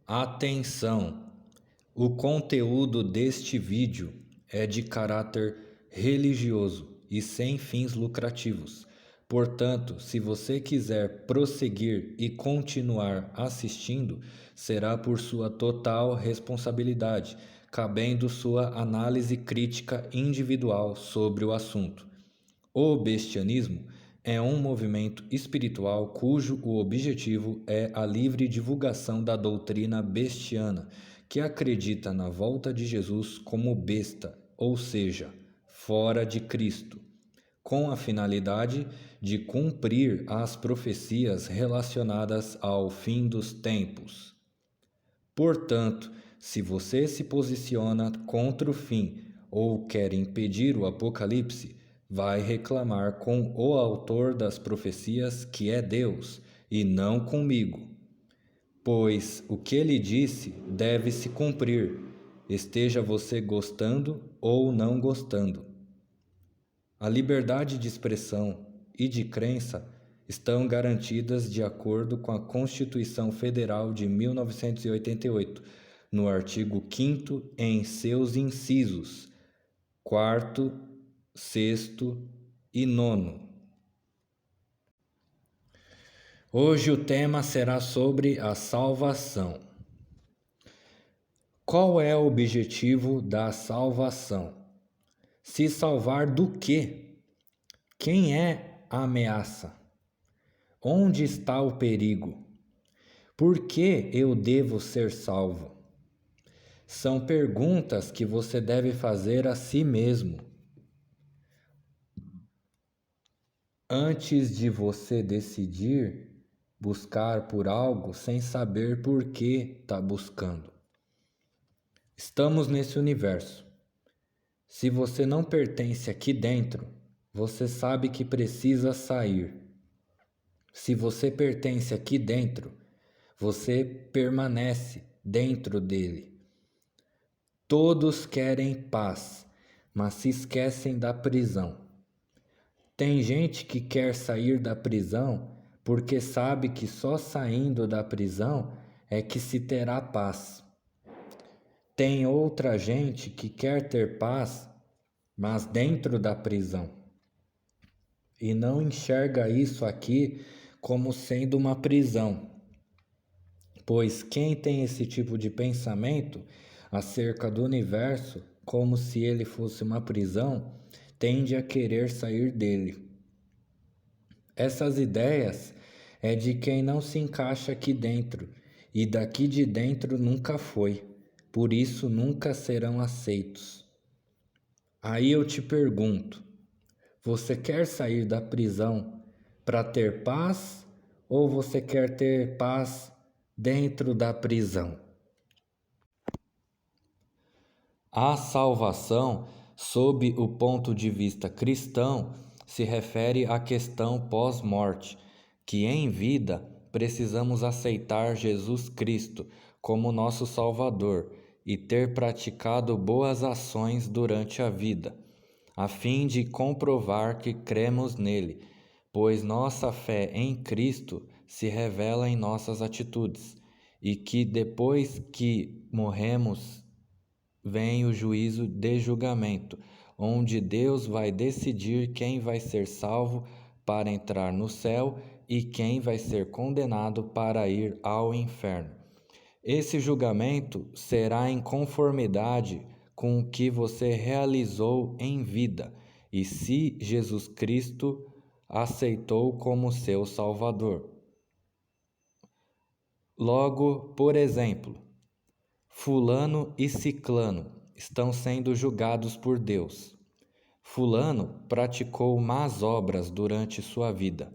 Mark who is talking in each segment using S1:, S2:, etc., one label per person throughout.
S1: Atenção! O conteúdo deste vídeo é de caráter religioso e sem fins lucrativos. Portanto, se você quiser prosseguir e continuar assistindo, será por sua total responsabilidade, cabendo sua análise crítica individual sobre o assunto. O bestianismo é um movimento espiritual cujo o objetivo é a livre divulgação da doutrina bestiana, que acredita na volta de Jesus como besta, ou seja, fora de Cristo, com a finalidade de cumprir as profecias relacionadas ao fim dos tempos. Portanto, se você se posiciona contra o fim ou quer impedir o apocalipse, vai reclamar com o autor das profecias, que é Deus, e não comigo. Pois o que ele disse deve se cumprir, esteja você gostando ou não gostando. A liberdade de expressão e de crença estão garantidas de acordo com a Constituição Federal de 1988, no artigo 5º em seus incisos 4º, 6º e 9º. Hoje o tema será sobre a salvação. Qual é o objetivo da salvação? Se salvar do quê? Quem é a ameaça? Onde está o perigo? Por que eu devo ser salvo? São perguntas que você deve fazer a si mesmo antes de você decidir buscar por algo sem saber por que está buscando. Estamos nesse universo. Se você não pertence aqui dentro, você sabe que precisa sair. Se você pertence aqui dentro, você permanece dentro dele. Todos querem paz, mas se esquecem da prisão. Tem gente que quer sair da prisão porque sabe que só saindo da prisão é que se terá paz. Tem outra gente que quer ter paz, mas dentro da prisão. E não enxerga isso aqui como sendo uma prisão. Pois quem tem esse tipo de pensamento acerca do universo, como se ele fosse uma prisão, tende a querer sair dele. Essas ideias é de quem não se encaixa aqui dentro, e daqui de dentro nunca foi, por isso nunca serão aceitos. Aí eu te pergunto, você quer sair da prisão para ter paz ou você quer ter paz dentro da prisão? A salvação, sob o ponto de vista cristão, se refere à questão pós-morte, que em vida precisamos aceitar Jesus Cristo como nosso Salvador e ter praticado boas ações durante a vida, a fim de comprovar que cremos nele, pois nossa fé em Cristo se revela em nossas atitudes, e que depois que morremos vem o juízo de julgamento, onde Deus vai decidir quem vai ser salvo para entrar no céu e quem vai ser condenado para ir ao inferno. Esse julgamento será em conformidade com o que você realizou em vida e se Jesus Cristo aceitou como seu Salvador. Logo, por exemplo, Fulano e Ciclano estão sendo julgados por Deus. Fulano praticou más obras durante sua vida.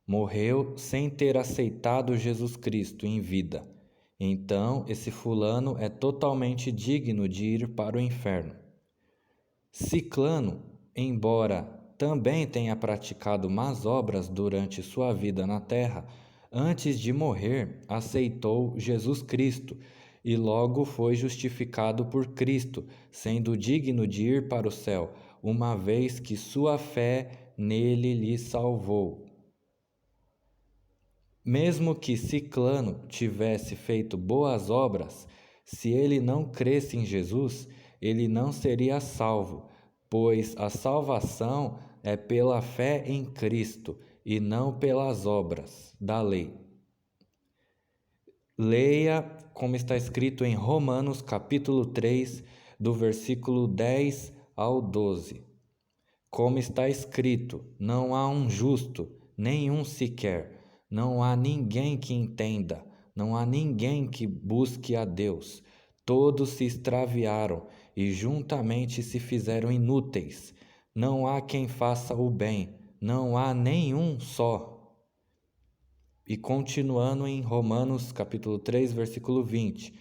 S1: Morreu sem ter aceitado Jesus Cristo em vida. Então, esse fulano é totalmente digno de ir para o inferno. Ciclano, embora também tenha praticado más obras durante sua vida na terra, antes de morrer, aceitou Jesus Cristo e logo foi justificado por Cristo, sendo digno de ir para o céu, uma vez que sua fé nele lhe salvou. Mesmo que Ciclano tivesse feito boas obras, se ele não cresce em Jesus, ele não seria salvo, pois a salvação é pela fé em Cristo e não pelas obras da lei. Leia como está escrito em Romanos capítulo 3, do versículo 10 ao 12. Como está escrito: não há um justo, nenhum sequer, não há ninguém que entenda, não há ninguém que busque a Deus. Todos se extraviaram e juntamente se fizeram inúteis. Não há quem faça o bem, não há nenhum só. E continuando em Romanos capítulo 3, versículo 20.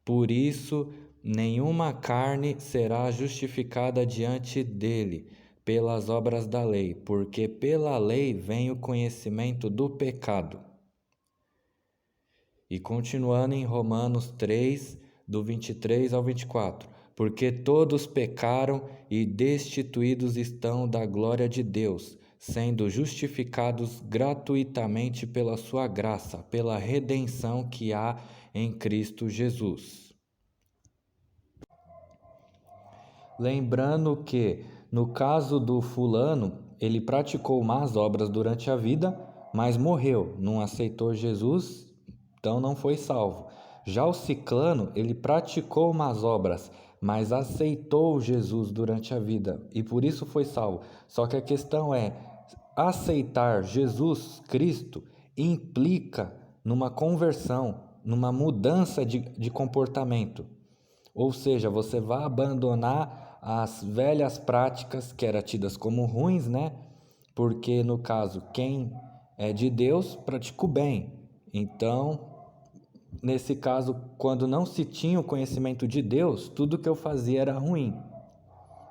S1: Por isso, nenhuma carne será justificada diante dele pelas obras da lei, porque pela lei vem o conhecimento do pecado. E continuando em Romanos 3, do 23 ao 24. Porque todos pecaram e destituídos estão da glória de Deus, sendo justificados gratuitamente pela sua graça, pela redenção que há em Cristo Jesus. Lembrando que, no caso do fulano, ele praticou más obras durante a vida, mas morreu, não aceitou Jesus, então não foi salvo. Já o ciclano, ele praticou más obras, mas aceitou Jesus durante a vida e por isso foi salvo. Só que a questão é, aceitar Jesus Cristo implica numa conversão, numa mudança de comportamento. Ou seja, você vai abandonar as velhas práticas que eram tidas como ruins, né? Porque no caso, quem é de Deus pratica o bem. Então, nesse caso, quando não se tinha o conhecimento de Deus, tudo que eu fazia era ruim.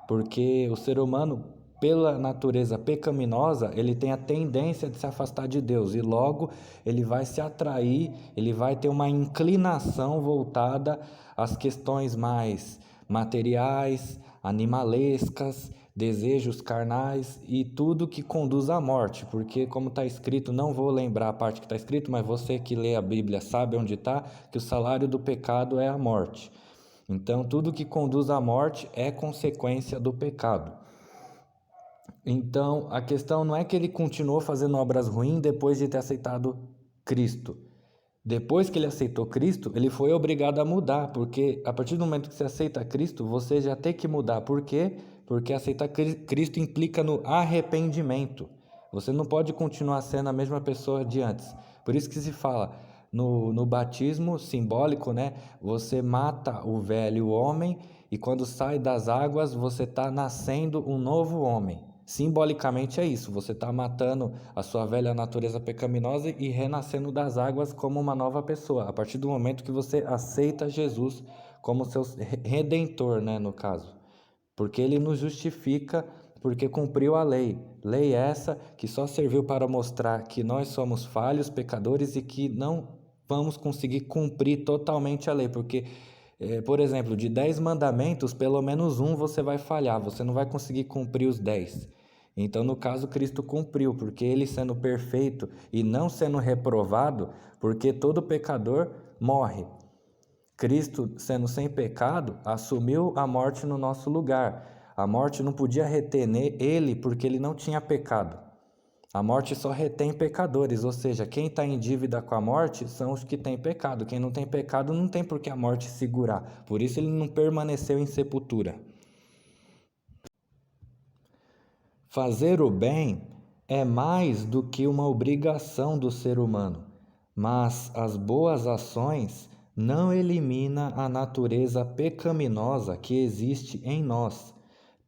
S1: Porque o ser humano, pela natureza pecaminosa, ele tem a tendência de se afastar de Deus e logo ele vai se atrair, ele vai ter uma inclinação voltada às questões mais materiais, animalescas, desejos carnais e tudo que conduz à morte, porque como está escrito, não vou lembrar a parte que está escrito, mas você que lê a Bíblia sabe onde está, que o salário do pecado é a morte. Então, tudo que conduz à morte é consequência do pecado. Então, a questão não é que ele continuou fazendo obras ruins depois de ter aceitado Cristo. Depois que ele aceitou Cristo, ele foi obrigado a mudar, porque a partir do momento que você aceita Cristo, você já tem que mudar. Por quê? Porque aceitar Cristo implica no arrependimento. Você não pode continuar sendo a mesma pessoa de antes. Por isso que se fala, no batismo simbólico, né? Você mata o velho homem e quando sai das águas, você está nascendo um novo homem. Simbolicamente é isso, você está matando a sua velha natureza pecaminosa e renascendo das águas como uma nova pessoa, a partir do momento que você aceita Jesus como seu redentor, né, no caso. Porque ele nos justifica porque cumpriu a lei. Lei essa que só serviu para mostrar que nós somos falhos, pecadores e que não vamos conseguir cumprir totalmente a lei, porque por exemplo, de 10 mandamentos, pelo menos um você vai falhar, você não vai conseguir cumprir os 10. Então, no caso, Cristo cumpriu, porque ele sendo perfeito e não sendo reprovado, porque todo pecador morre. Cristo, sendo sem pecado, assumiu a morte no nosso lugar. A morte não podia reter ele porque ele não tinha pecado. A morte só retém pecadores, ou seja, quem está em dívida com a morte são os que têm pecado. Quem não tem pecado não tem por que a morte segurar. Por isso ele não permaneceu em sepultura. Fazer o bem é mais do que uma obrigação do ser humano, mas as boas ações não eliminam a natureza pecaminosa que existe em nós,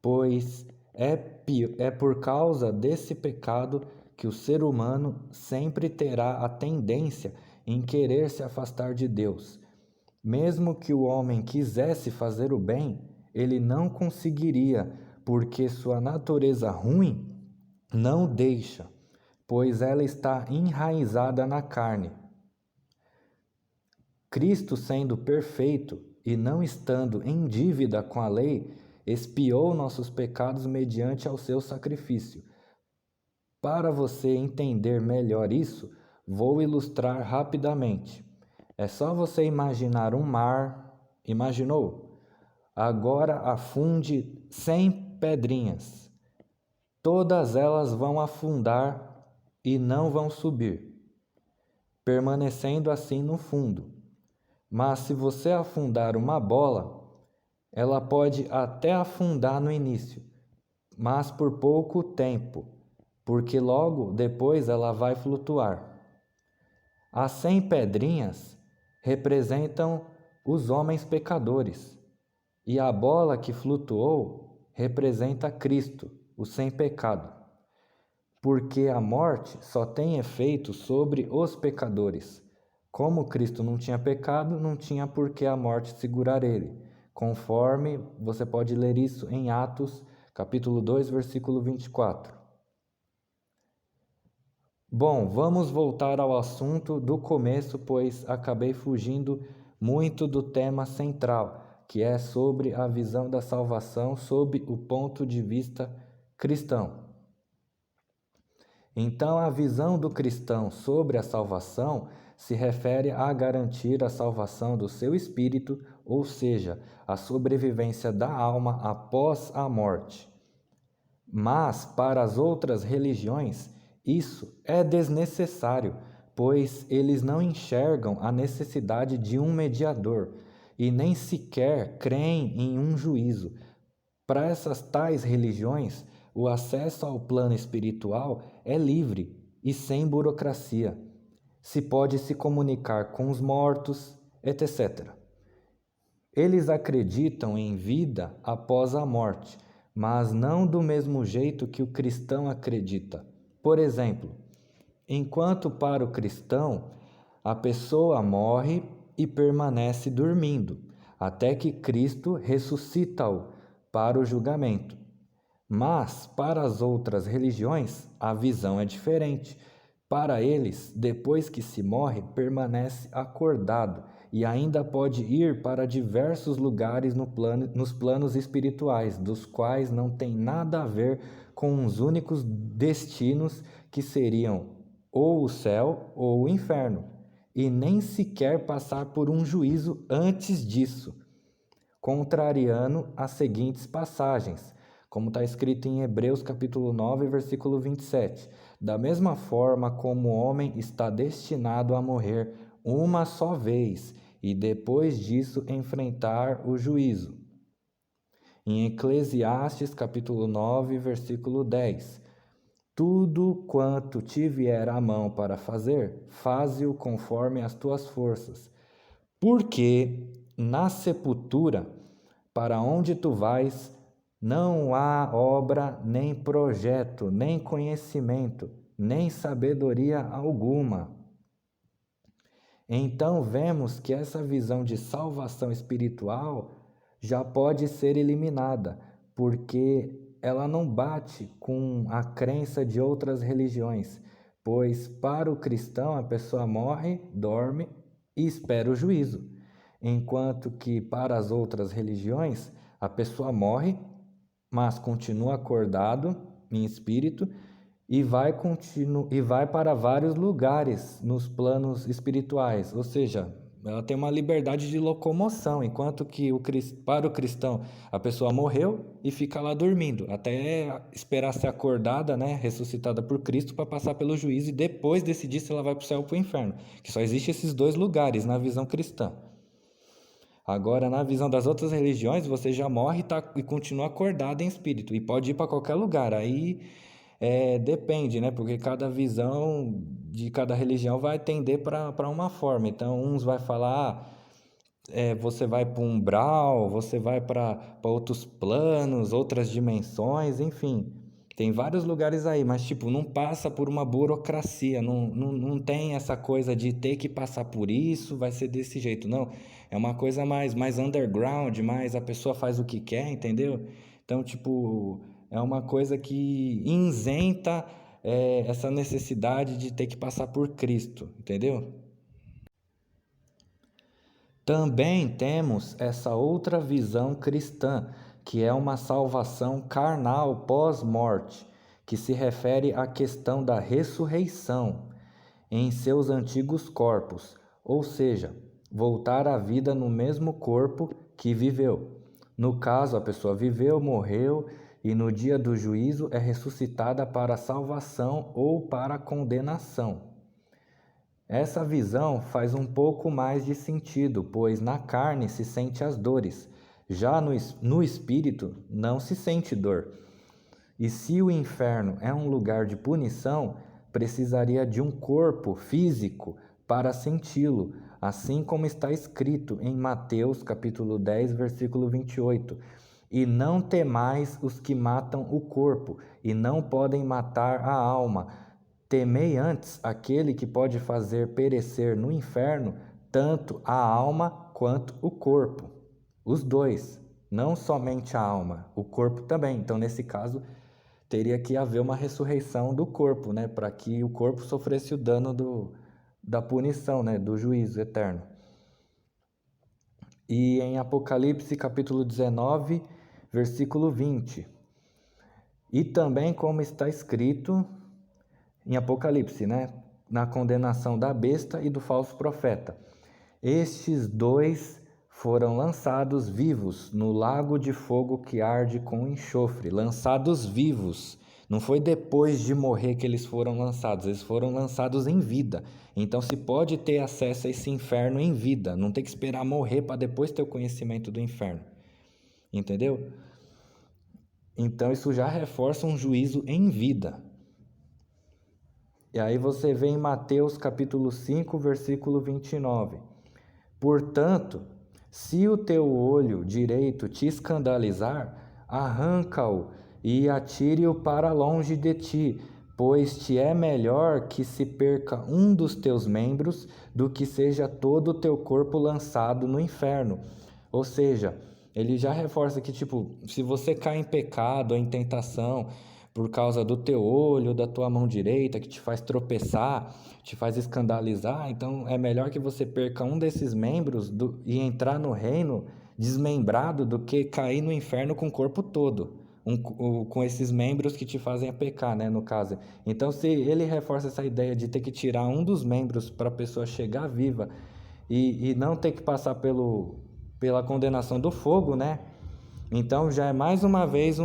S1: pois é por causa desse pecado que o ser humano sempre terá a tendência em querer se afastar de Deus. Mesmo que o homem quisesse fazer o bem, ele não conseguiria, porque sua natureza ruim não deixa, pois ela está enraizada na carne. Cristo, sendo perfeito e não estando em dívida com a lei, expiou nossos pecados mediante ao seu sacrifício. Para você entender melhor isso, Vou ilustrar rapidamente. É só você imaginar um mar. Imaginou? Agora afunde 100 pedrinhas. Todas elas vão afundar e não vão subir, permanecendo assim no fundo. Mas se você afundar uma bola, ela pode até afundar no início, mas por pouco tempo, porque logo depois ela vai flutuar. As 100 pedrinhas representam os homens pecadores, e a bola que flutuou representa Cristo, o sem pecado. Porque a morte só tem efeito sobre os pecadores. Como Cristo não tinha pecado, não tinha por que a morte segurar ele. Conforme você pode ler isso em Atos, capítulo 2, versículo 24. Bom, vamos voltar ao assunto do começo, pois acabei fugindo muito do tema central, que é sobre a visão da salvação sob o ponto de vista cristão. Então, a visão do cristão sobre a salvação se refere a garantir a salvação do seu espírito, ou seja, a sobrevivência da alma após a morte. Mas, para as outras religiões, isso é desnecessário, pois eles não enxergam a necessidade de um mediador e nem sequer creem em um juízo. Para essas tais religiões, o acesso ao plano espiritual é livre e sem burocracia. Se pode se comunicar com os mortos, etc. Eles acreditam em vida após a morte, mas não do mesmo jeito que o cristão acredita. Por exemplo, enquanto para o cristão a pessoa morre e permanece dormindo, até que Cristo ressuscita-o para o julgamento. Mas, para as outras religiões, a visão é diferente. Para eles, depois que se morre, permanece acordado e ainda pode ir para diversos lugares nos planos espirituais, dos quais não tem nada a ver com os únicos destinos que seriam ou o céu ou o inferno, e nem sequer passar por um juízo antes disso, contrariando as seguintes passagens, como está escrito em Hebreus capítulo 9, versículo 27. Da mesma forma como o homem está destinado a morrer uma só vez e depois disso enfrentar o juízo. Em Eclesiastes capítulo 9, versículo 10. Tudo quanto te vier à mão para fazer, faze-o conforme as tuas forças. Porque na sepultura, para onde tu vais, não há obra, nem projeto, nem conhecimento, nem sabedoria alguma. Então vemos que essa visão de salvação espiritual já pode ser eliminada, porque ela não bate com a crença de outras religiões, pois para o cristão a pessoa morre, dorme e espera o juízo, enquanto que para as outras religiões a pessoa morre, mas continua acordado em espírito e vai para vários lugares nos planos espirituais, ou seja, ela tem uma liberdade de locomoção, enquanto que para o cristão a pessoa morreu e fica lá dormindo, até esperar ser acordada, né, ressuscitada por Cristo para passar pelo juízo e depois decidir se ela vai para o céu ou para o inferno, que só existem esses dois lugares na visão cristã. Agora, na visão das outras religiões, você já morre e continua acordado em espírito. E pode ir para qualquer lugar. Aí depende, né? Porque cada visão de cada religião vai tender para uma forma. Então, uns vai falar, você vai para um umbral, você vai para outros planos, outras dimensões, enfim. Tem vários lugares aí, mas tipo, não passa por uma burocracia, não tem essa coisa de ter que passar por isso, vai ser desse jeito, não. É uma coisa mais underground, mais a pessoa faz o que quer, entendeu? Então, tipo, é uma coisa que isenta essa necessidade de ter que passar por Cristo, entendeu? Também temos essa outra visão cristã, que é uma salvação carnal pós-morte, que se refere à questão da ressurreição. em seus antigos corpos, ou seja, voltar à vida no mesmo corpo que viveu. No caso, a pessoa viveu, morreu e no dia do juízo é ressuscitada para a salvação ou para a condenação. Essa visão faz um pouco mais de sentido, pois na carne se sente as dores, já no espírito não se sente dor. E se o inferno é um lugar de punição, precisaria de um corpo físico para senti-lo, assim como está escrito em Mateus capítulo 10, versículo 28. E não temais os que matam o corpo, e não podem matar a alma. Temei antes aquele que pode fazer perecer no inferno tanto a alma quanto o corpo. Os dois, não somente a alma, o corpo também. Então, nesse caso, teria que haver uma ressurreição do corpo, né, para que o corpo sofresse o dano da punição, né, do juízo eterno. E em Apocalipse capítulo 19, versículo 20. E também como está escrito em Apocalipse, né, na condenação da besta e do falso profeta. Estes dois foram lançados vivos no lago de fogo que arde com enxofre. Lançados vivos. Não foi depois de morrer que eles foram lançados, eles foram lançados em vida. Então se pode ter acesso a esse inferno em vida, não tem que esperar morrer para depois ter o conhecimento do inferno. Entendeu? Então isso já reforça um juízo em vida. E aí você vê em Mateus capítulo 5, versículo 29. Portanto, se o teu olho direito te escandalizar, arranca-o e atire-o para longe de ti, pois te é melhor que se perca um dos teus membros do que seja todo o teu corpo lançado no inferno. Ou seja, ele já reforça que, se você cai em pecado ou em tentação por causa do teu olho, da tua mão direita, que te faz tropeçar, te faz escandalizar, então é melhor que você perca um desses membros e entrar no reino desmembrado do que cair no inferno com o corpo todo, com esses membros que te fazem a pecar, né, no caso. Então, se ele reforça essa ideia de ter que tirar um dos membros para a pessoa chegar viva e não ter que passar pela condenação do fogo, né? Então já é mais uma vez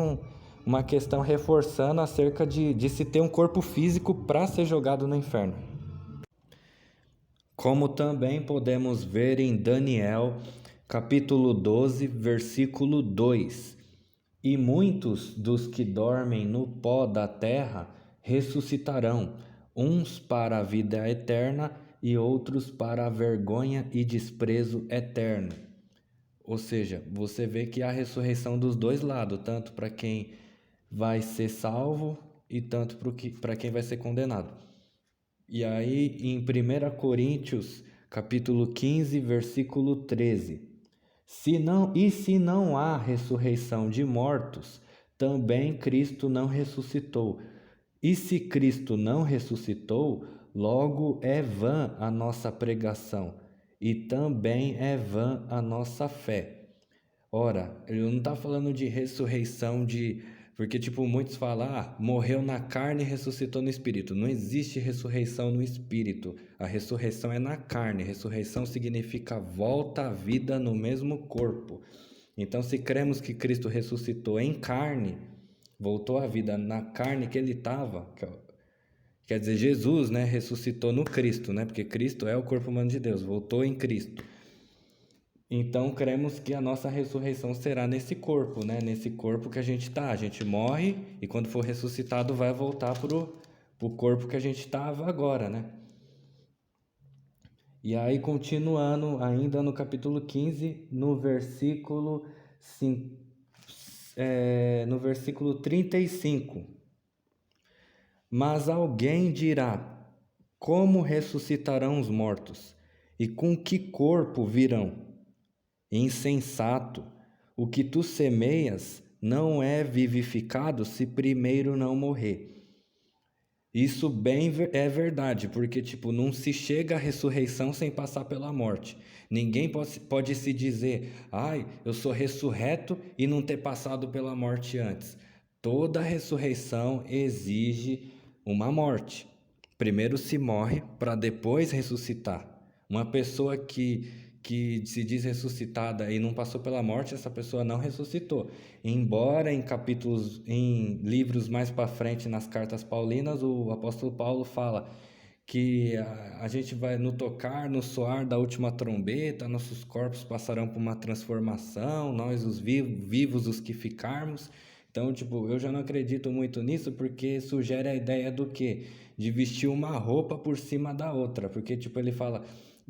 S1: uma questão reforçando acerca de se ter um corpo físico para ser jogado no inferno. Como também podemos ver em Daniel, capítulo 12, versículo 2. E muitos dos que dormem no pó da terra ressuscitarão, uns para a vida eterna e outros para a vergonha e desprezo eterno. Ou seja, você vê que há ressurreição dos dois lados, tanto para quem vai ser salvo e tanto para quem vai ser condenado. E aí em 1 Coríntios, capítulo 15, versículo 13. Se não há ressurreição de mortos, também Cristo não ressuscitou. E se Cristo não ressuscitou, logo é vã a nossa pregação, e também é vã a nossa fé. Ora, ele não está falando de ressurreição porque, muitos falam, morreu na carne e ressuscitou no espírito. Não existe ressurreição no espírito. A ressurreição é na carne. Ressurreição significa volta à vida no mesmo corpo. Então, se cremos que Cristo ressuscitou em carne, voltou à vida na carne que ele estava, quer dizer, Jesus, né, ressuscitou no Cristo, né, porque Cristo é o corpo humano de Deus, voltou em Cristo. Então, cremos que a nossa ressurreição será nesse corpo, né? Nesse corpo que a gente está. A gente morre e quando for ressuscitado vai voltar pro corpo que a gente estava agora, né? E aí, continuando ainda no capítulo 15, no versículo 35. Mas alguém dirá, como ressuscitarão os mortos? E com que corpo virão? Insensato, o que tu semeias não é vivificado se primeiro não morrer. Isso bem é verdade, porque não se chega à ressurreição sem passar pela morte. Ninguém pode se dizer, eu sou ressurreto e não ter passado pela morte antes. Toda ressurreição exige uma morte. Primeiro se morre para depois ressuscitar. Uma pessoa que se diz ressuscitada e não passou pela morte, essa pessoa não ressuscitou. Embora em livros mais para frente, nas cartas paulinas, o apóstolo Paulo fala que a gente vai no tocar, no soar da última trombeta, nossos corpos passarão por uma transformação, nós os vivos, os que ficarmos. Então, tipo, eu já não acredito muito nisso porque sugere a ideia do quê? De vestir uma roupa por cima da outra, porque, tipo, ele fala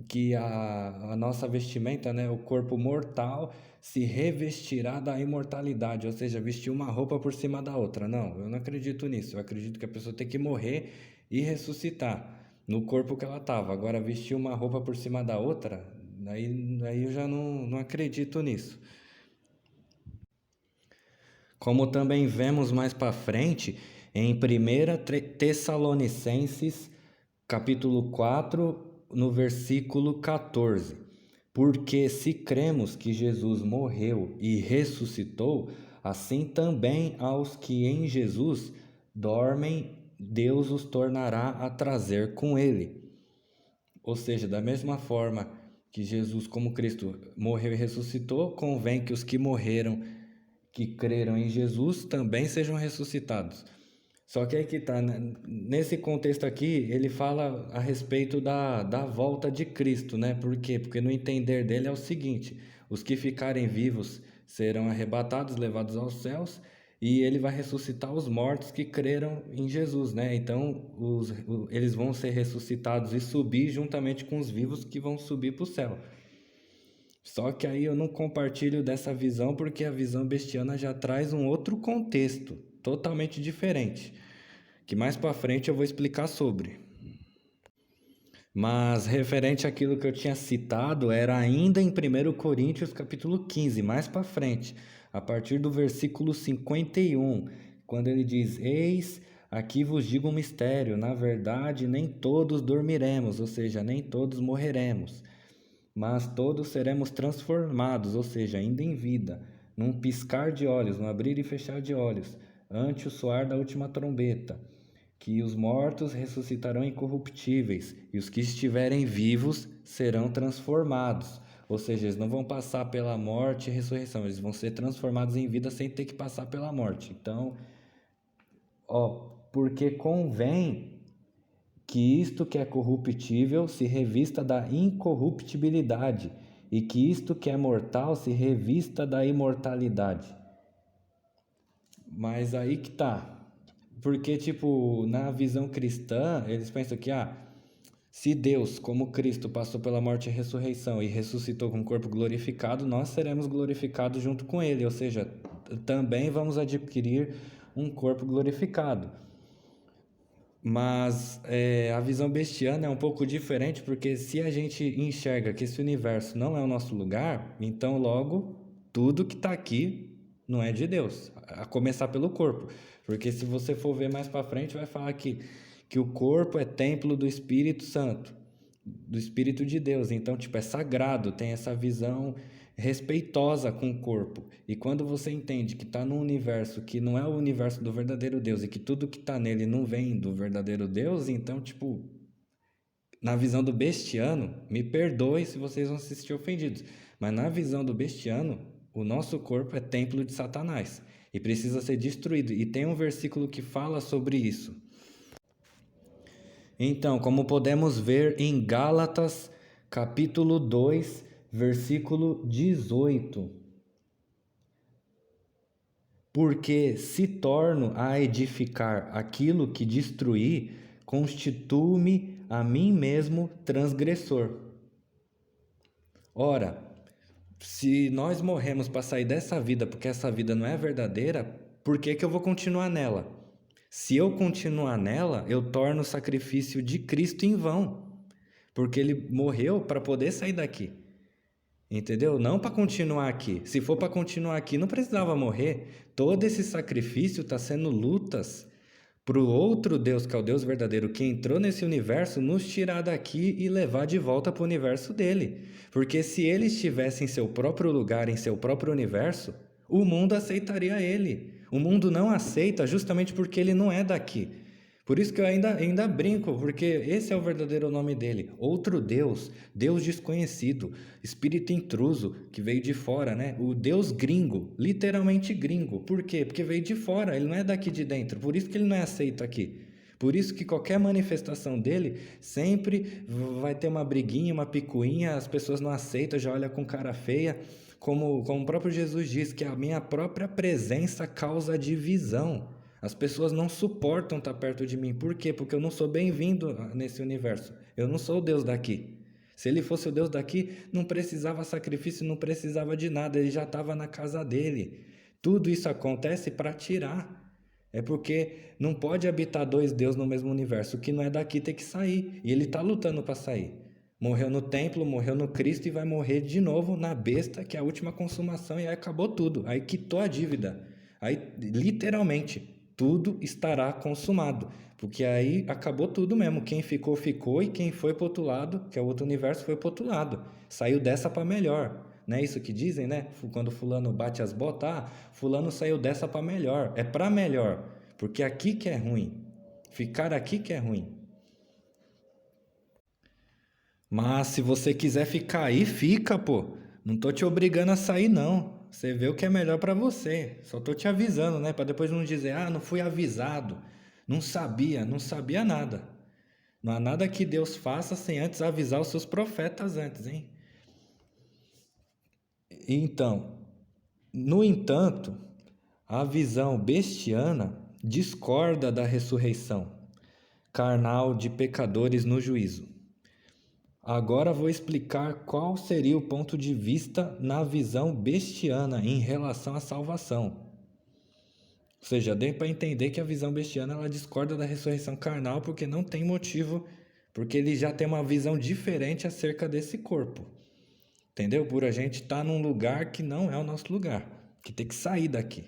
S1: que a nossa vestimenta, né, o corpo mortal se revestirá da imortalidade, ou seja, vestir uma roupa por cima da outra. Não, eu não acredito nisso. Eu acredito que a pessoa tem que morrer e ressuscitar no corpo que ela estava. Agora, vestir uma roupa por cima da outra, aí eu já não acredito nisso. Como também vemos mais para frente em 1 Tessalonicenses, capítulo 4, no versículo 14. Porque se cremos que Jesus morreu e ressuscitou, assim também aos que em Jesus dormem, Deus os tornará a trazer com ele. Ou seja, da mesma forma que Jesus, como Cristo, morreu e ressuscitou, convém que os que morreram, que creram em Jesus, também sejam ressuscitados. Só que aí que tá, né? Nesse contexto aqui, ele fala a respeito da volta de Cristo, né? Por quê? Porque no entender dele é o seguinte: os que ficarem vivos serão arrebatados, levados aos céus, e ele vai ressuscitar os mortos que creram em Jesus, né? Então, eles vão ser ressuscitados e subir juntamente com os vivos que vão subir para o céu. Só que aí eu não compartilho dessa visão porque a visão bestiana já traz um outro contexto, totalmente diferente, que mais para frente eu vou explicar sobre. Mas referente àquilo que eu tinha citado, era ainda em 1 Coríntios capítulo 15, mais para frente, a partir do versículo 51, quando ele diz: Eis, aqui vos digo um mistério, na verdade nem todos dormiremos, ou seja, nem todos morreremos, mas todos seremos transformados, ou seja, ainda em vida, num piscar de olhos, num abrir e fechar de olhos, ante o soar da última trombeta, que os mortos ressuscitarão incorruptíveis, e os que estiverem vivos serão transformados. Ou seja, eles não vão passar pela morte e ressurreição, eles vão ser transformados em vida sem ter que passar pela morte. Então, porque convém que isto que é corruptível se revista da incorruptibilidade, e que isto que é mortal se revista da imortalidade. Mas aí que tá. Porque, tipo, na visão cristã, eles pensam que, se Deus, como Cristo, passou pela morte e ressurreição e ressuscitou com o corpo glorificado, nós seremos glorificados junto com ele, ou seja, também vamos adquirir um corpo glorificado. Mas a visão bestiana é um pouco diferente, porque se a gente enxerga que esse universo não é o nosso lugar, então logo tudo que está aqui não é de Deus, a começar pelo corpo. Porque se você for ver mais para frente, vai falar que o corpo é templo do Espírito Santo, do Espírito de Deus. Então, tipo, é sagrado, tem essa visão respeitosa com o corpo. E quando você entende que está num universo que não é o universo do verdadeiro Deus e que tudo que está nele não vem do verdadeiro Deus, então, tipo, na visão do bestiano, me perdoe se vocês vão se sentir ofendidos, mas na visão do bestiano, o nosso corpo é templo de Satanás e precisa ser destruído. E tem um versículo que fala sobre isso. Então, como podemos ver em Gálatas, capítulo 2, versículo 18. Porque se torno a edificar aquilo que destruí, constituo-me a mim mesmo transgressor. Ora, se nós morremos para sair dessa vida porque essa vida não é verdadeira, por que eu vou continuar nela? Se eu continuar nela, eu torno o sacrifício de Cristo em vão, porque ele morreu para poder sair daqui. Entendeu? Não para continuar aqui. Se for para continuar aqui, não precisava morrer. Todo esse sacrifício está sendo lutas para o outro Deus, que é o Deus verdadeiro, que entrou nesse universo, nos tirar daqui e levar de volta para o universo dele. Porque se ele estivesse em seu próprio lugar, em seu próprio universo, o mundo aceitaria ele. O mundo não aceita justamente porque ele não é daqui. Por isso que eu ainda brinco, porque esse é o verdadeiro nome dele. Outro Deus, Deus desconhecido, espírito intruso, que veio de fora, né? O Deus gringo, literalmente gringo. Por quê? Porque veio de fora, ele não é daqui de dentro. Por isso que ele não é aceito aqui. Por isso que qualquer manifestação dele sempre vai ter uma briguinha, uma picuinha, as pessoas não aceitam, já olham com cara feia. Como o próprio Jesus diz, que a minha própria presença causa divisão. As pessoas não suportam estar perto de mim. Por quê? Porque eu não sou bem-vindo nesse universo. Eu não sou o Deus daqui. Se ele fosse o Deus daqui, não precisava sacrifício, não precisava de nada, ele já estava na casa dele. Tudo isso acontece para tirar. É porque não pode habitar dois deuses no mesmo universo. O que não é daqui tem que sair. E ele está lutando para sair. Morreu no templo, morreu no Cristo e vai morrer de novo na besta, que é a última consumação, e aí acabou tudo. Aí quitou a dívida. Aí, literalmente, tudo estará consumado. Porque aí acabou tudo mesmo. Quem ficou, ficou. E quem foi para o outro lado, que é o outro universo, foi para o outro lado. Saiu dessa para melhor. Não é isso que dizem, né? Quando fulano bate as botas, fulano saiu dessa para melhor. É para melhor. Porque aqui que é ruim. Ficar aqui que é ruim. Mas se você quiser ficar aí, fica, pô. Não tô te obrigando a sair, não. Você vê o que é melhor pra você. Só tô te avisando, né? Pra depois não dizer, ah, não fui avisado. Não sabia nada. Não há nada que Deus faça sem antes avisar os seus profetas antes, hein? Então, no entanto, a visão bestiana discorda da ressurreição carnal de pecadores no juízo. Agora vou explicar qual seria o ponto de vista na visão bestiana em relação à salvação. Ou seja, deu para entender que a visão bestiana ela discorda da ressurreição carnal porque não tem motivo, porque ele já tem uma visão diferente acerca desse corpo. Entendeu? Por a gente estar num lugar que não é o nosso lugar, que tem que sair daqui.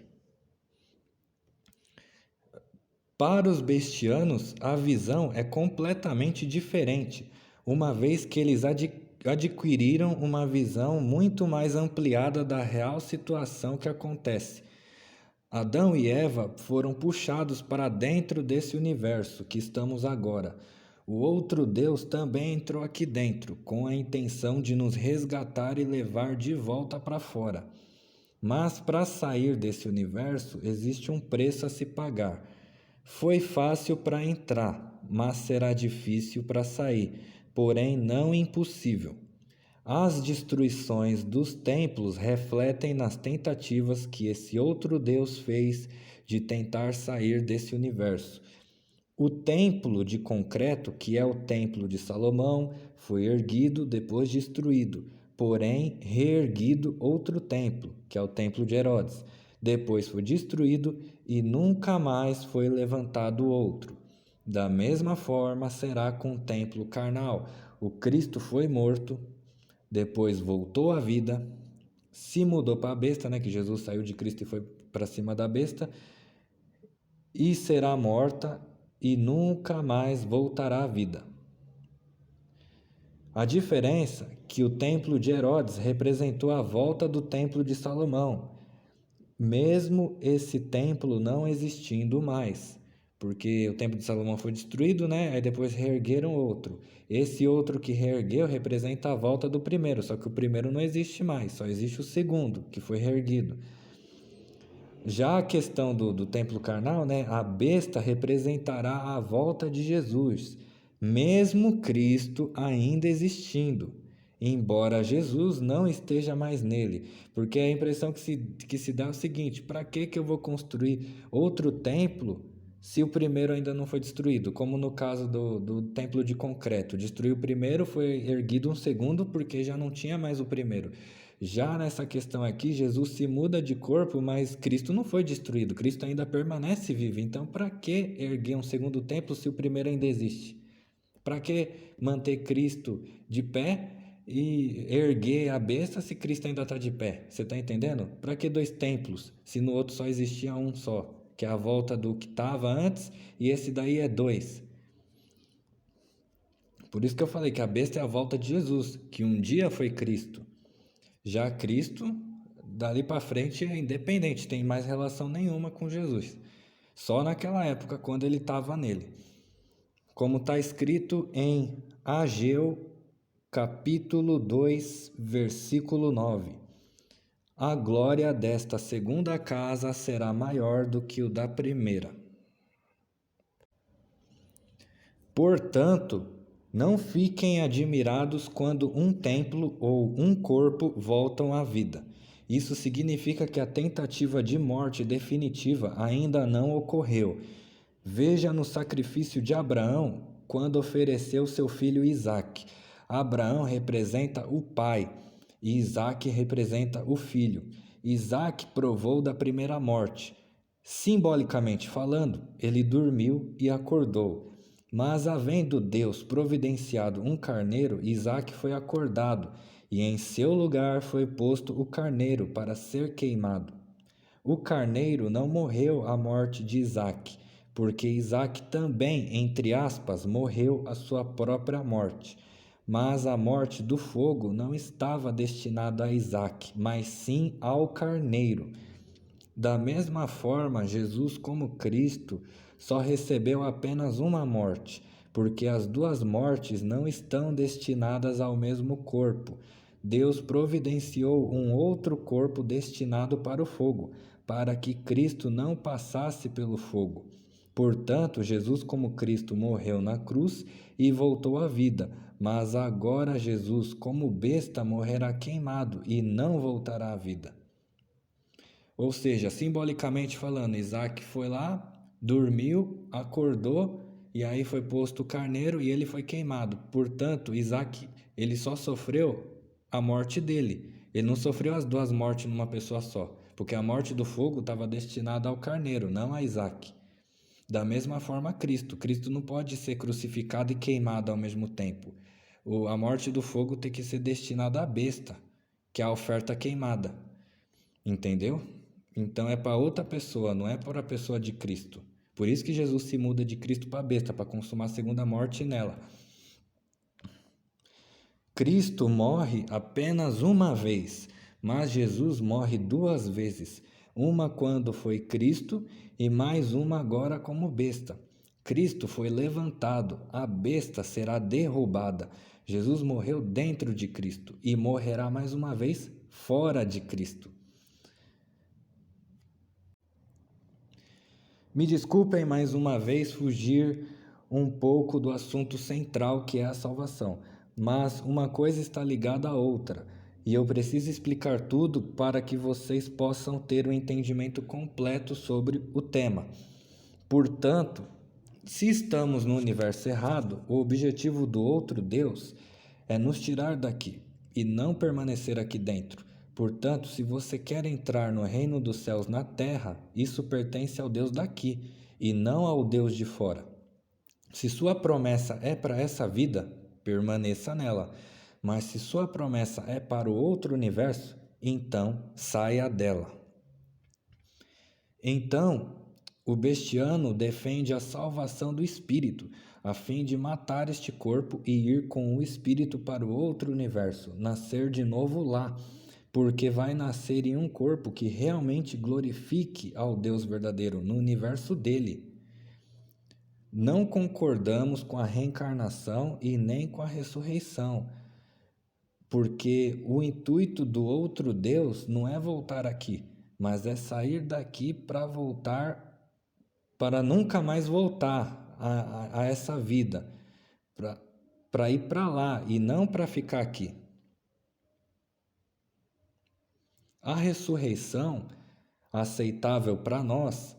S1: Para os bestianos, a visão é completamente diferente, uma vez que eles adquiriram uma visão muito mais ampliada da real situação que acontece. Adão e Eva foram puxados para dentro desse universo que estamos agora. O outro Deus também entrou aqui dentro, com a intenção de nos resgatar e levar de volta para fora. Mas para sair desse universo existe um preço a se pagar. Foi fácil para entrar, mas será difícil para sair, porém não impossível. As destruições dos templos refletem nas tentativas que esse outro Deus fez de tentar sair desse universo. O templo de concreto, que é o templo de Salomão, foi erguido, depois destruído, porém reerguido outro templo, que é o templo de Herodes. Depois foi destruído e nunca mais foi levantado outro. Da mesma forma será com o templo carnal. O Cristo foi morto, depois voltou à vida, se mudou para a besta, né? Que Jesus saiu de Cristo e foi para cima da besta, e será morta e nunca mais voltará à vida. A diferença é que o templo de Herodes representou a volta do templo de Salomão, mesmo esse templo não existindo mais, porque o templo de Salomão foi destruído, né? Aí depois reergueram outro. Esse outro que reergueu representa a volta do primeiro, só que o primeiro não existe mais, só existe o segundo, que foi reerguido. Já a questão do templo carnal, né? A besta representará a volta de Jesus, mesmo Cristo ainda existindo, embora Jesus não esteja mais nele, porque a impressão que se dá é o seguinte: para que eu vou construir outro templo se o primeiro ainda não foi destruído? Como no caso do templo de concreto, destruiu o primeiro, foi erguido um segundo porque já não tinha mais o primeiro. Já nessa questão aqui, Jesus se muda de corpo, mas Cristo não foi destruído, Cristo ainda permanece vivo. Então, para que erguer um segundo templo se o primeiro ainda existe? Para que manter Cristo de pé e erguer a besta se Cristo ainda está de pé? Você está entendendo? Para que dois templos se no outro só existia um só? Que é a volta do que estava antes e esse daí é dois. Por isso que eu falei que a besta é a volta de Jesus, que um dia foi Cristo. Já Cristo, dali para frente, é independente, tem mais relação nenhuma com Jesus. Só naquela época, quando ele estava nele. como está escrito em Ageu, capítulo 2, versículo 9. A glória desta segunda casa será maior do que o da primeira. Portanto, não fiquem admirados quando um templo ou um corpo voltam à vida. Isso significa que a tentativa de morte definitiva ainda não ocorreu. Veja no sacrifício de Abraão quando ofereceu seu filho Isaque. Abraão representa o pai e Isaque representa o filho. Isaque provou da primeira morte. Simbolicamente falando, ele dormiu e acordou. Mas, havendo Deus providenciado um carneiro, Isaque foi acordado, e em seu lugar foi posto o carneiro para ser queimado. O carneiro não morreu a morte de Isaque, porque Isaque também, entre aspas, morreu a sua própria morte. Mas a morte do fogo não estava destinada a Isaque, mas sim ao carneiro. Da mesma forma, Jesus, como Cristo, só recebeu apenas uma morte, porque as duas mortes não estão destinadas ao mesmo corpo. Deus providenciou um outro corpo destinado para o fogo, para que Cristo não passasse pelo fogo. Portanto, Jesus, como Cristo, morreu na cruz e voltou à vida, mas agora Jesus, como besta, morrerá queimado e não voltará à vida. Ou seja, simbolicamente falando, Isaac foi lá, dormiu, acordou e aí foi posto o carneiro e ele foi queimado. Portanto, Isaac, ele só sofreu a morte dele. Ele não sofreu as duas mortes numa pessoa só, porque a morte do fogo estava destinada ao carneiro, não a Isaac. Da mesma forma, Cristo não pode ser crucificado e queimado ao mesmo tempo. A morte do fogo tem que ser destinada à besta, que é a oferta queimada. Entendeu? Então é para outra pessoa, não é para a pessoa de Cristo. Por isso que Jesus se muda de Cristo para besta, para consumar a segunda morte nela. Cristo morre apenas uma vez, mas Jesus morre duas vezes. Uma quando foi Cristo e mais uma agora como besta. Cristo foi levantado, a besta será derrubada. Jesus morreu dentro de Cristo e morrerá mais uma vez fora de Cristo. Me desculpem mais uma vez fugir um pouco do assunto central que é a salvação, mas uma coisa está ligada à outra e eu preciso explicar tudo para que vocês possam ter um entendimento completo sobre o tema. Portanto, se estamos no universo errado, o objetivo do outro Deus é nos tirar daqui e não permanecer aqui dentro. Portanto, se você quer entrar no reino dos céus na terra, isso pertence ao Deus daqui e não ao Deus de fora. Se sua promessa é para essa vida, permaneça nela. Mas se sua promessa é para o outro universo, então saia dela. Então, o bestiano defende a salvação do espírito, a fim de matar este corpo e ir com o espírito para o outro universo, nascer de novo lá, porque vai nascer em um corpo que realmente glorifique ao Deus verdadeiro, no universo dele. Não concordamos com a reencarnação e nem com a ressurreição, porque o intuito do outro Deus não é voltar aqui, mas é sair daqui para voltar, para nunca mais voltar a essa vida, para ir para lá e não para ficar aqui. A ressurreição, aceitável para nós,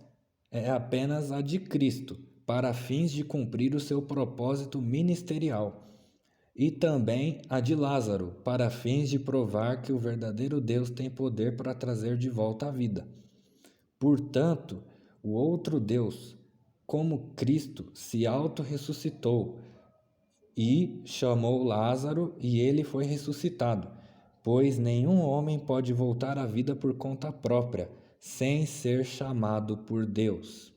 S1: é apenas a de Cristo, para fins de cumprir o seu propósito ministerial, e também a de Lázaro, para fins de provar que o verdadeiro Deus tem poder para trazer de volta a vida. Portanto, o outro Deus, como Cristo, se auto-ressuscitou e chamou Lázaro e ele foi ressuscitado. Pois nenhum homem pode voltar à vida por conta própria, sem ser chamado por Deus.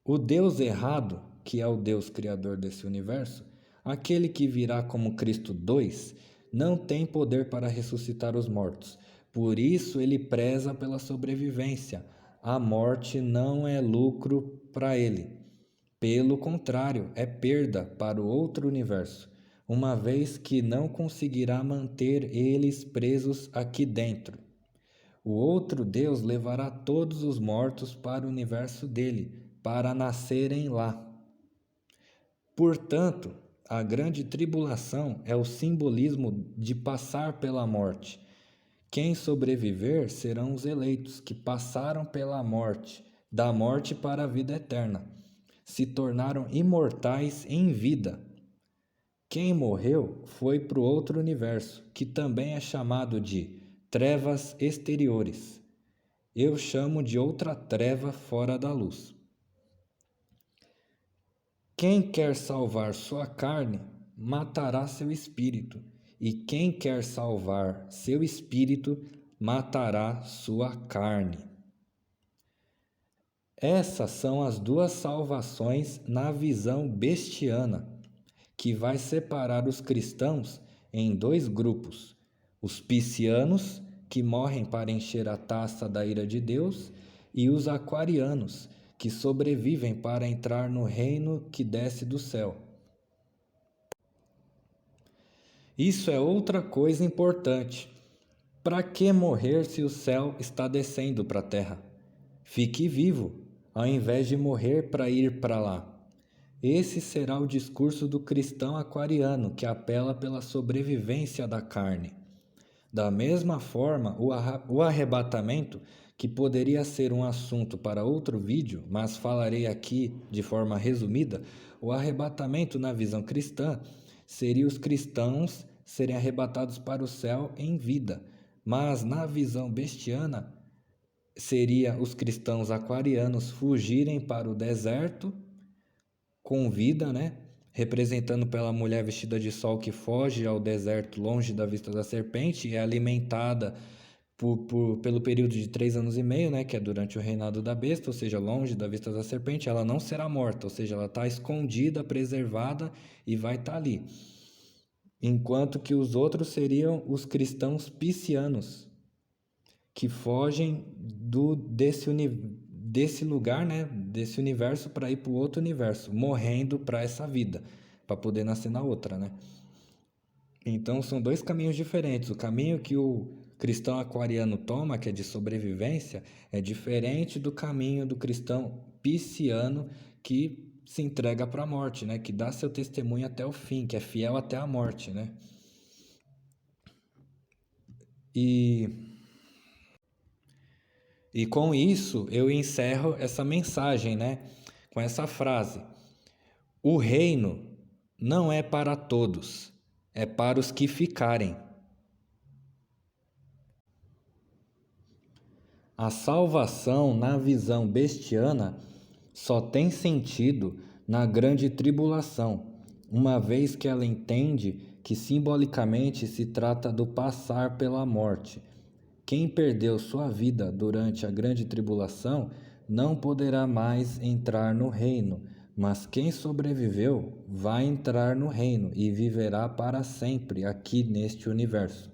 S1: O Deus errado, que é o Deus criador desse universo, aquele que virá como Cristo 2, não tem poder para ressuscitar os mortos. Por isso ele preza pela sobrevivência. A morte não é lucro para ele. Pelo contrário, é perda para o outro universo, uma vez que não conseguirá manter eles presos aqui dentro. O outro Deus levará todos os mortos para o universo dele, para nascerem lá. Portanto, a grande tribulação é o simbolismo de passar pela morte. Quem sobreviver serão os eleitos, que passaram pela morte, da morte para a vida eterna. Se tornaram imortais em vida. Quem morreu foi para o outro universo, que também é chamado de trevas exteriores. Eu chamo de outra treva fora da luz. Quem quer salvar sua carne, matará seu espírito, e quem quer salvar seu espírito, matará sua carne. Essas são as duas salvações na visão bestiana, que vai separar os cristãos em dois grupos: os piscianos, que morrem para encher a taça da ira de Deus, e os aquarianos, que sobrevivem para entrar no reino que desce do céu. Isso é outra coisa importante. Para que morrer se o céu está descendo para a terra? Fique vivo, ao invés de morrer para ir para lá. Esse será o discurso do cristão aquariano que apela pela sobrevivência da carne. Da mesma forma, o arrebatamento, que poderia ser um assunto para outro vídeo, mas falarei aqui de forma resumida, o arrebatamento na visão cristã seria os cristãos serem arrebatados para o céu em vida, mas na visão bestiana seria os cristãos aquarianos fugirem para o deserto com vida, né? Representando pela mulher vestida de sol que foge ao deserto longe da vista da serpente e é alimentada pelo período de 3 anos e meio, né? Que é durante o reinado da besta, ou seja, longe da vista da serpente. Ela não será morta, ou seja, ela está escondida, preservada e vai estar ali. Enquanto que os outros seriam os cristãos piscianos, que fogem desse lugar, né, desse universo para ir para o outro universo, morrendo para essa vida, para poder nascer na outra, né? Então são dois caminhos diferentes. O caminho que o cristão aquariano toma, que é de sobrevivência, é diferente do caminho do cristão pisciano, que se entrega para a morte, né, que dá seu testemunho até o fim, que é fiel até a morte, né? E com isso eu encerro essa mensagem, né? Com essa frase: o reino não é para todos, é para os que ficarem. A salvação na visão bestiana só tem sentido na grande tribulação, uma vez que ela entende que simbolicamente se trata do passar pela morte. Quem perdeu sua vida durante a grande tribulação não poderá mais entrar no reino, mas quem sobreviveu vai entrar no reino e viverá para sempre aqui neste universo.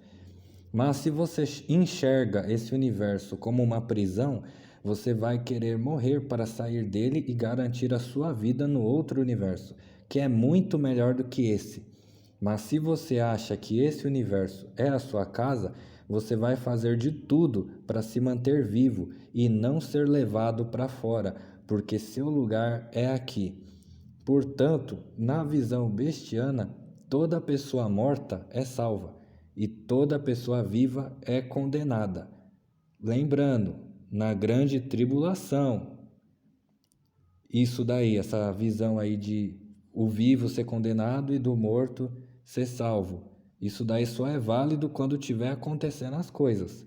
S1: Mas se você enxerga esse universo como uma prisão, você vai querer morrer para sair dele e garantir a sua vida no outro universo, que é muito melhor do que esse. Mas se você acha que esse universo é a sua casa, você vai fazer de tudo para se manter vivo e não ser levado para fora, porque seu lugar é aqui. Portanto, na visão bestiana, toda pessoa morta é salva e toda pessoa viva é condenada. Lembrando, na grande tribulação, isso daí, essa visão aí de o vivo ser condenado e do morto ser salvo. Isso daí só é válido quando tiver acontecendo as coisas.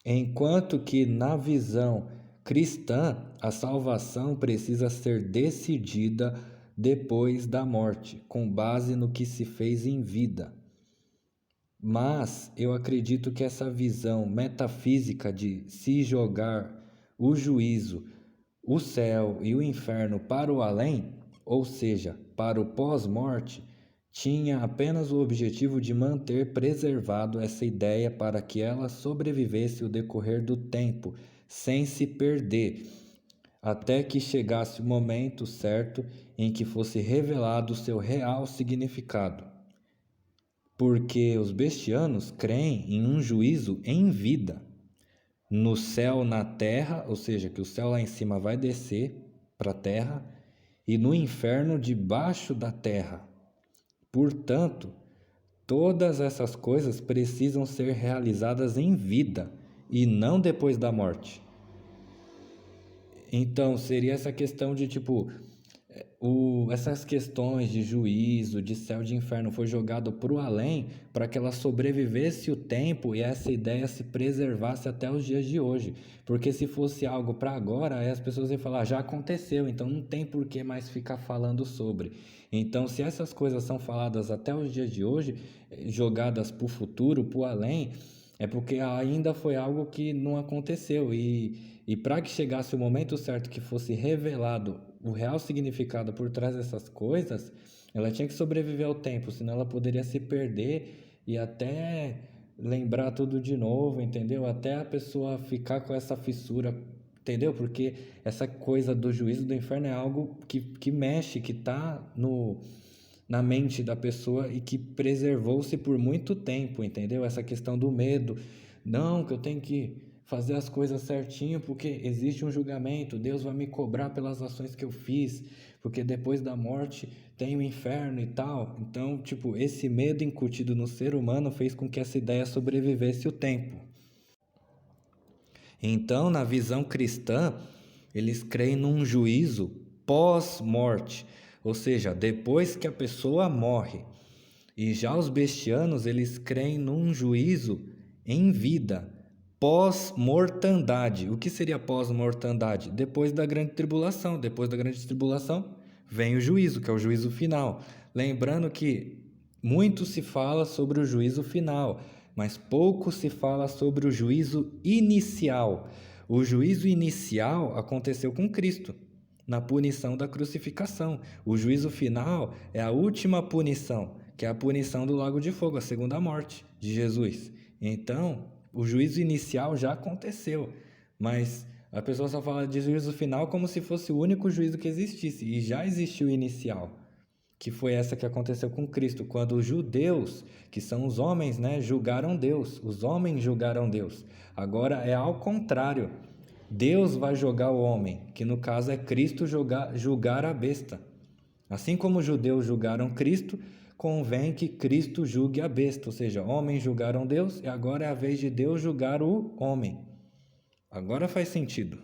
S1: Enquanto que na visão cristã, a salvação precisa ser decidida depois da morte, com base no que se fez em vida. Mas eu acredito que essa visão metafísica de se jogar o juízo, o céu e o inferno para o além, ou seja, para o pós-morte, tinha apenas o objetivo de manter preservado essa ideia para que ela sobrevivesse o decorrer do tempo, sem se perder, até que chegasse o momento certo em que fosse revelado seu real significado. Porque os bestianos creem em um juízo em vida, no céu, na terra, ou seja, que o céu lá em cima vai descer para a terra, e no inferno debaixo da terra. Portanto, todas essas coisas precisam ser realizadas em vida e não depois da morte. Então, seria essa questão de tipo, essas questões de juízo, de céu, de inferno, foi jogado para o além para que ela sobrevivesse o tempo e essa ideia se preservasse até os dias de hoje. Porque se fosse algo para agora, aí as pessoas iam falar, já aconteceu, então não tem por que mais ficar falando sobre. Então, se essas coisas são faladas até os dias de hoje, jogadas para o futuro, para o além, é porque ainda foi algo que não aconteceu. E para que chegasse o momento certo que fosse revelado o real significado por trás dessas coisas, ela tinha que sobreviver ao tempo, senão ela poderia se perder e até lembrar tudo de novo, entendeu? Até a pessoa ficar com essa fissura, entendeu? Porque essa coisa do juízo do inferno é algo que mexe, que está na mente da pessoa e que preservou-se por muito tempo, entendeu? Essa questão do medo, não, que eu tenho que fazer as coisas certinho porque existe um julgamento, Deus vai me cobrar pelas ações que eu fiz, porque depois da morte tem o inferno e tal. Então, tipo, esse medo incutido no ser humano fez com que essa ideia sobrevivesse o tempo. Então, na visão cristã, eles creem num juízo pós-morte, ou seja, depois que a pessoa morre. E já os bestianos, eles creem num juízo em vida, pós-mortandade. O que seria pós-mortandade? Depois da grande tribulação. Depois da grande tribulação vem o juízo, que é o juízo final. Lembrando que muito se fala sobre o juízo final, mas pouco se fala sobre o juízo inicial. O juízo inicial aconteceu com Cristo, na punição da crucificação. O juízo final é a última punição, que é a punição do lago de fogo, a segunda morte de Jesus. Então, o juízo inicial já aconteceu, mas a pessoa só fala de juízo final como se fosse o único juízo que existisse, e já existiu o inicial, que foi essa que aconteceu com Cristo, quando os judeus, que são os homens, né, julgaram Deus. Os homens julgaram Deus. Agora é ao contrário. Deus vai julgar o homem, que no caso é Cristo julgar a besta. Assim como os judeus julgaram Cristo, convém que Cristo julgue a besta, ou seja, homens julgaram Deus e agora é a vez de Deus julgar o homem. Agora faz sentido.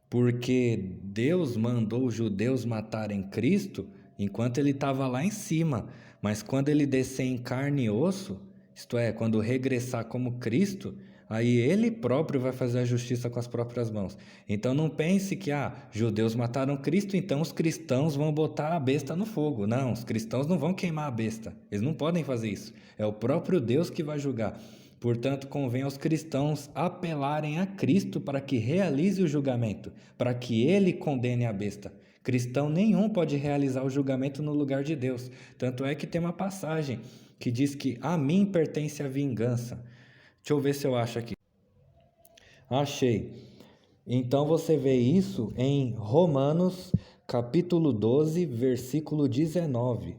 S1: Porque Deus mandou os judeus matarem Cristo enquanto ele estava lá em cima, mas quando ele descer em carne e osso, isto é, quando regressar como Cristo, aí ele próprio vai fazer a justiça com as próprias mãos. Então não pense que judeus mataram Cristo, então os cristãos vão botar a besta no fogo. Não, os cristãos não vão queimar a besta. Eles não podem fazer isso. É o próprio Deus que vai julgar. Portanto, convém aos cristãos apelarem a Cristo para que realize o julgamento, para que ele condene a besta. Cristão nenhum pode realizar o julgamento no lugar de Deus. Tanto é que tem uma passagem que diz que a mim pertence a vingança. Deixa eu ver se eu acho aqui. Achei. Então você vê isso em Romanos, capítulo 12, versículo 19.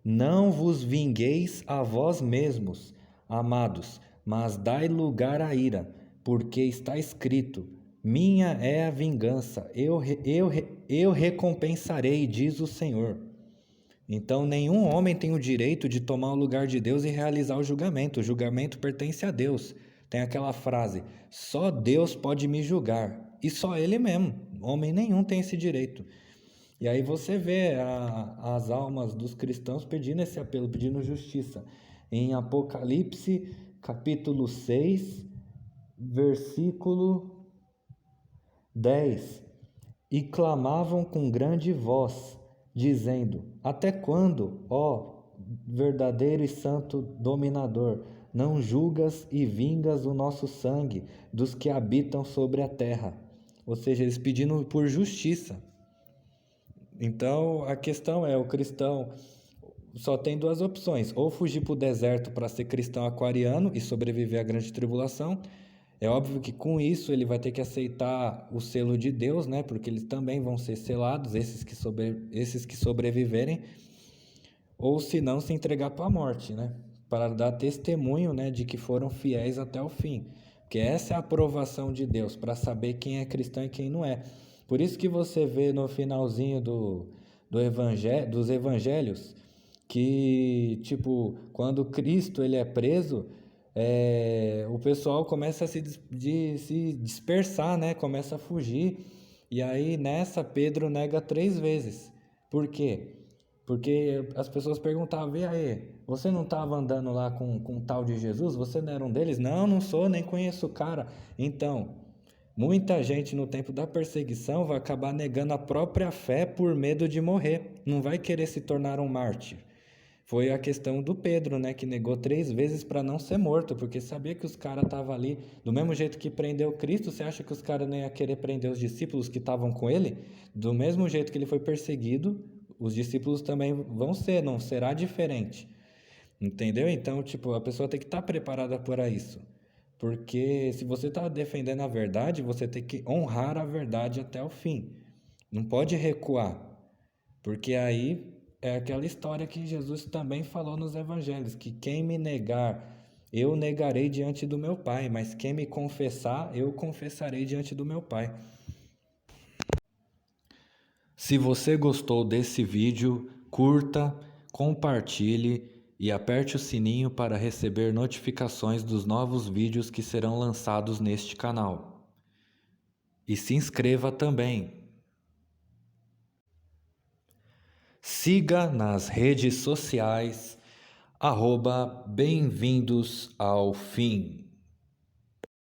S1: Não vos vingueis a vós mesmos, amados, mas dai lugar à ira, porque está escrito: minha é a vingança, eu recompensarei, diz o Senhor. Então, nenhum homem tem o direito de tomar o lugar de Deus e realizar o julgamento pertence a Deus. Tem aquela frase: só Deus pode me julgar, e só Ele mesmo, homem nenhum tem esse direito. E aí você vê as almas dos cristãos pedindo esse apelo, pedindo justiça. Em Apocalipse, capítulo 6, versículo 10. E clamavam com grande voz, dizendo: até quando, ó verdadeiro e santo dominador, não julgas e vingas o nosso sangue dos que habitam sobre a terra? Ou seja, eles pedindo por justiça. Então, a questão é, o cristão, só tem duas opções: ou fugir para o deserto para ser cristão aquariano e sobreviver à grande tribulação. É óbvio que com isso ele vai ter que aceitar o selo de Deus, né? Porque eles também vão ser selados, esses que sobreviverem, ou se não, se entregar para a morte, né? Para dar testemunho, né, de que foram fiéis até o fim. Porque essa é a aprovação de Deus, para saber quem é cristão e quem não é. Por isso que você vê no finalzinho dos evangelhos que, tipo, quando Cristo ele é preso, o pessoal começa a se dispersar, né? Começa a fugir. E aí nessa Pedro nega 3 vezes. Por quê? Porque as pessoas perguntavam: e aí, você não estava andando lá com o tal de Jesus? Você não era um deles? Não, não sou, nem conheço o cara. Então, muita gente no tempo da perseguição vai acabar negando a própria fé por medo de morrer. Não vai querer se tornar um mártir. Foi a questão do Pedro, né, que negou 3 vezes para não ser morto, porque sabia que os caras estavam ali, do mesmo jeito que prendeu Cristo. Você acha que os caras não iam querer prender os discípulos que estavam com ele? Do mesmo jeito que ele foi perseguido, os discípulos também vão ser, não será diferente. Entendeu? Então, tipo, a pessoa tem que estar preparada para isso. Porque se você está defendendo a verdade, você tem que honrar a verdade até o fim. Não pode recuar. Porque aí é aquela história que Jesus também falou nos evangelhos, que quem me negar, eu negarei diante do meu Pai, mas quem me confessar, eu confessarei diante do meu Pai. Se você gostou desse vídeo, curta, compartilhe e aperte o sininho para receber notificações dos novos vídeos que serão lançados neste canal. E se inscreva também. Siga nas redes sociais, @bem-vindos ao fim.